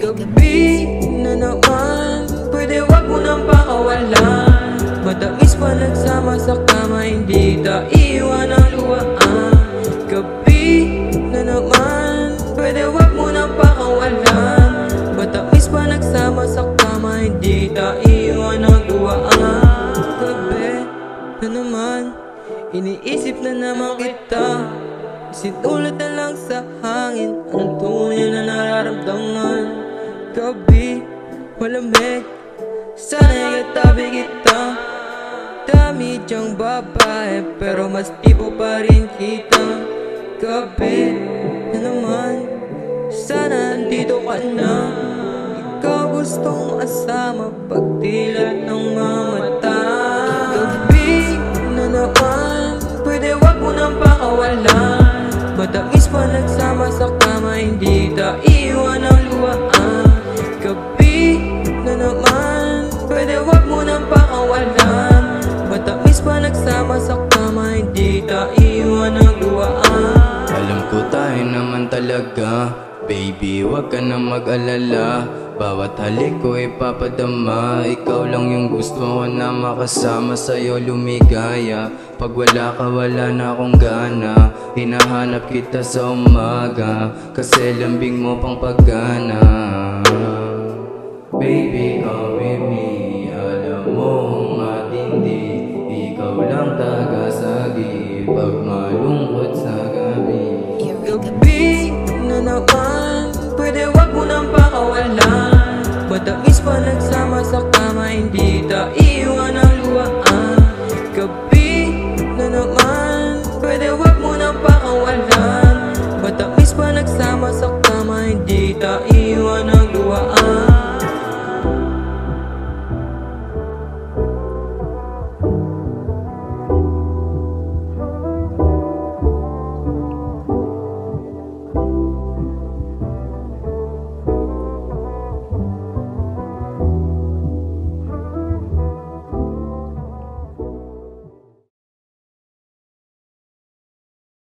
Gabi na naman, pwede wag mo nang pakawalan. Matamis pa nagsama sa kama, hindi iwan ang luwaan. Gabi na naman, pwede wag mo nang pakawalan. Matamis pa nagsama sa kama, hindi iwan ang luwaan. Gabi na naman, iniisip na naman kita. Sinulad na lang sa hangin ang tunay na nararamdaman. Gabi, malamig, sana'y katabi kita. Dami diyang babae, pero mas tipo pa rin kita. Gabi na naman, sana andito ka na. Ikaw gustong asama, pagdilat ng mga mata. Gabi na naman, pwede wag mo nang pakawalan. Matamis pa nagsama sa kama, hindi iwan ang luwaan. Gabi na naman, pwede wag mo nang pakawalan. Matamis pa nagsama sa kama, hindi iwan ang luwaan. Alam ko tayo naman talaga, baby, wag ka na mag-alala. Bawat halik ko ipapadama, ikaw lang yung gusto ko na makasama, sa'yo lumigaya. Pag wala ka, wala na akong gana. Hinahanap kita sa umaga, kasi lambing mo pang paggana. Baby, come with me, alam mo matindi. Ikaw lang taga-sagi, pag malungkot sa gabi. Gabi na naman, pwede wag mo nang pakawalan.